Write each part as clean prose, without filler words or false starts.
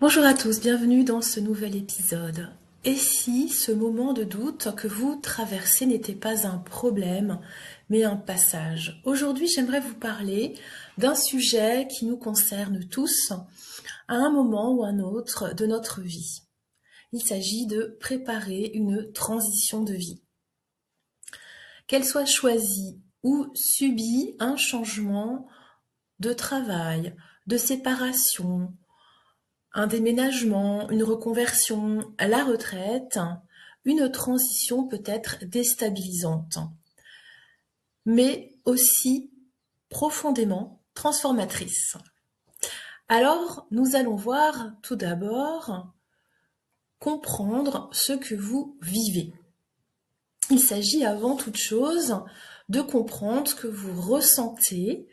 Bonjour à tous, bienvenue dans ce nouvel épisode. Et si ce moment de doute que vous traversez n'était pas un problème, mais un passage? Aujourd'hui, j'aimerais vous parler d'un sujet qui nous concerne tous à un moment ou un autre de notre vie. Il s'agit de préparer une transition de vie. Qu'elle soit choisie ou subie, un changement de travail, de séparation, un déménagement, une reconversion, la retraite, une transition peut être déstabilisante, mais aussi profondément transformatrice. Alors, nous allons voir tout d'abord comprendre ce que vous vivez. Il s'agit avant toute chose de comprendre ce que vous ressentez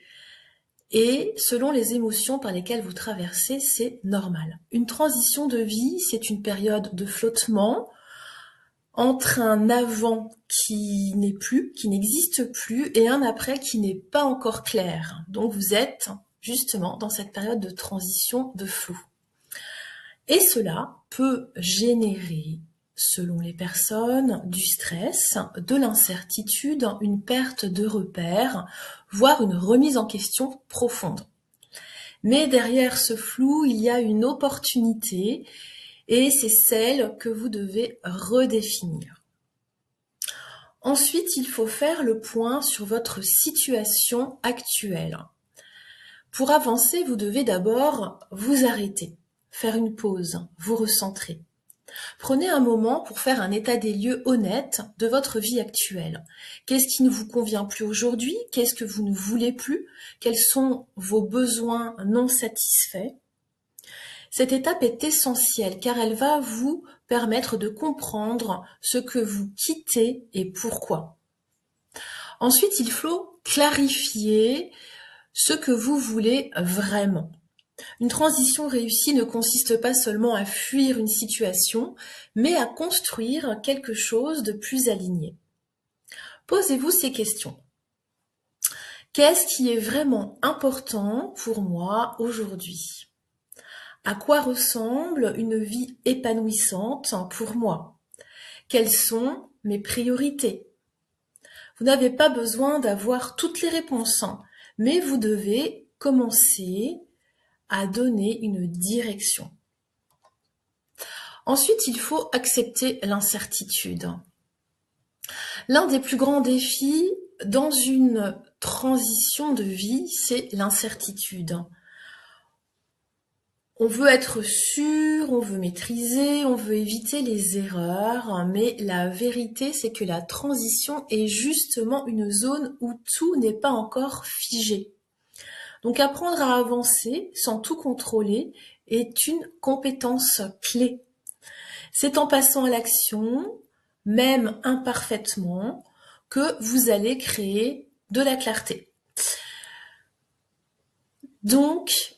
et selon les émotions par lesquelles vous traversez, c'est normal. Une transition de vie, c'est une période de flottement entre un avant qui n'est plus, qui n'existe plus, et un après qui n'est pas encore clair. Donc vous êtes justement dans cette période de transition de flou. Et cela peut générer, selon les personnes, du stress, de l'incertitude, une perte de repères, voire une remise en question profonde. Mais derrière ce flou, il y a une opportunité et c'est celle que vous devez redéfinir. Ensuite, il faut faire le point sur votre situation actuelle. Pour avancer, vous devez d'abord vous arrêter, faire une pause, vous recentrer. Prenez un moment pour faire un état des lieux honnête de votre vie actuelle. Qu'est-ce qui ne vous convient plus aujourd'hui? Qu'est-ce que vous ne voulez plus? Quels sont vos besoins non satisfaits? Cette étape est essentielle car elle va vous permettre de comprendre ce que vous quittez et pourquoi. Ensuite, il faut clarifier ce que vous voulez vraiment. Une transition réussie ne consiste pas seulement à fuir une situation, mais à construire quelque chose de plus aligné. Posez-vous ces questions. Qu'est-ce qui est vraiment important pour moi aujourd'hui? À quoi ressemble une vie épanouissante pour moi? Quelles sont mes priorités? Vous n'avez pas besoin d'avoir toutes les réponses, mais vous devez commencer à donner une direction. Ensuite, il faut accepter l'incertitude. L'un des plus grands défis dans une transition de vie, c'est l'incertitude. On veut être sûr, on veut maîtriser, on veut éviter les erreurs, mais la vérité, c'est que la transition est justement une zone où tout n'est pas encore figé. Donc apprendre à avancer sans tout contrôler est une compétence clé. C'est en passant à l'action, même imparfaitement, que vous allez créer de la clarté. Donc,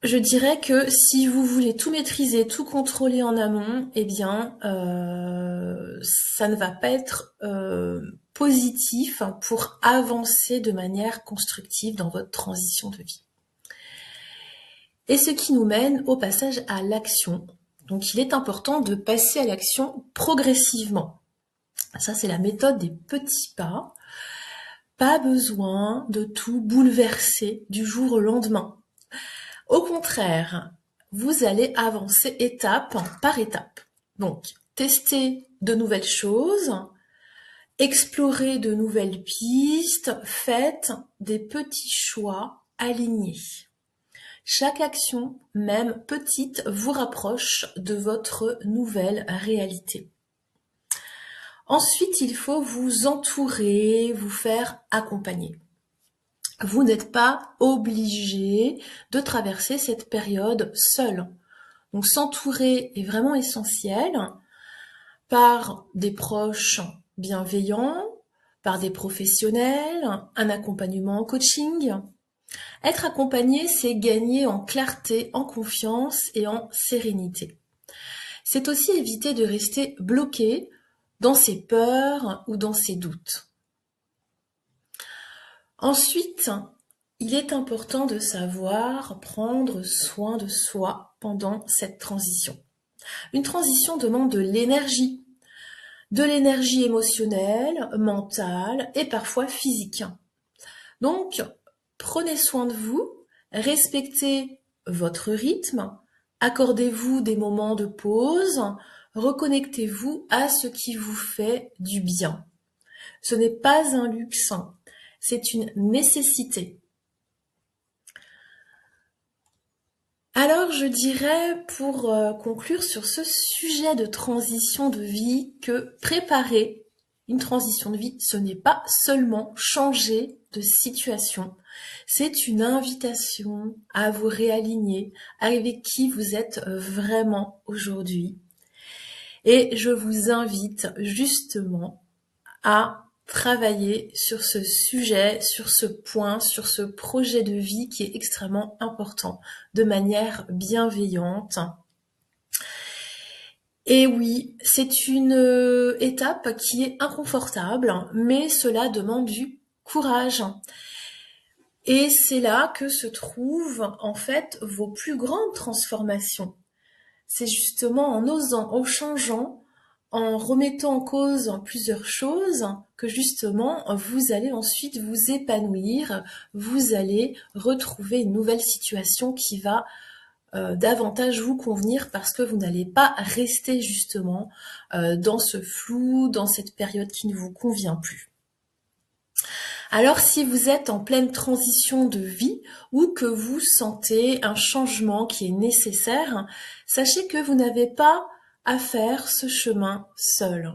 je dirais que si vous voulez tout maîtriser, tout contrôler en amont, eh bien, ça ne va pas être positif pour avancer de manière constructive dans votre transition de vie. Et ce qui nous mène au passage à l'action. Donc, il est important de passer à l'action progressivement. Ça, c'est la méthode des petits pas. Pas besoin de tout bouleverser du jour au lendemain. Au contraire, vous allez avancer étape par étape. Donc, tester de nouvelles choses, explorer de nouvelles pistes, faites des petits choix alignés. Chaque action, même petite, vous rapproche de votre nouvelle réalité. Ensuite, il faut vous entourer, vous faire accompagner. Vous n'êtes pas obligé de traverser cette période seul. Donc s'entourer est vraiment essentiel par des proches bienveillants, par des professionnels, un accompagnement en coaching. Être accompagné, c'est gagner en clarté, en confiance et en sérénité. C'est aussi éviter de rester bloqué dans ses peurs ou dans ses doutes. Ensuite, Il est important de savoir prendre soin de soi pendant cette transition. Une transition demande de l'énergie émotionnelle, mentale et parfois physique. Donc, prenez soin de vous, respectez votre rythme, accordez-vous des moments de pause, reconnectez-vous à ce qui vous fait du bien. Ce n'est pas un luxe, c'est une nécessité. Alors, je dirais, pour conclure sur ce sujet de transition de vie, que préparer une transition de vie, ce n'est pas seulement changer de situation, c'est une invitation à vous réaligner avec qui vous êtes vraiment aujourd'hui. Et je vous invite justement à travailler sur ce sujet, sur ce point, sur ce projet de vie qui est extrêmement important, de manière bienveillante. Et oui, c'est une étape qui est inconfortable, mais cela demande du courage. Et c'est là que se trouvent en fait vos plus grandes transformations. C'est justement en osant, en changeant, en remettant en cause plusieurs choses que justement vous allez ensuite vous épanouir, vous allez retrouver une nouvelle situation qui va davantage vous convenir parce que vous n'allez pas rester justement dans ce flou, dans cette période qui ne vous convient plus. Alors si vous êtes en pleine transition de vie ou que vous sentez un changement qui est nécessaire, sachez que vous n'avez pas à faire ce chemin seul.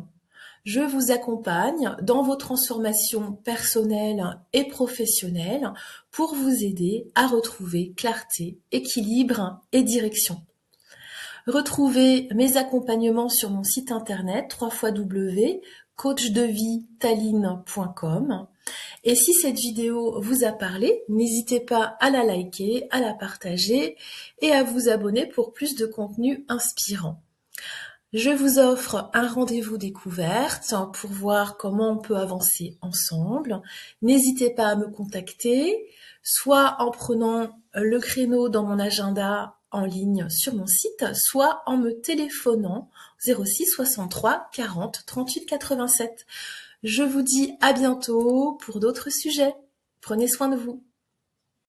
Je vous accompagne dans vos transformations personnelles et professionnelles pour vous aider à retrouver clarté, équilibre et direction. Retrouvez mes accompagnements sur mon site internet www.coachdevie-taline.com. Et si cette vidéo vous a parlé, n'hésitez pas à la liker, à la partager et à vous abonner pour plus de contenu inspirant. Je vous offre un rendez-vous découverte pour voir comment on peut avancer ensemble. N'hésitez pas à me contacter, soit en prenant le créneau dans mon agenda en ligne sur mon site, soit en me téléphonant 06 63 40 38 87. Je vous dis à bientôt pour d'autres sujets. Prenez soin de vous.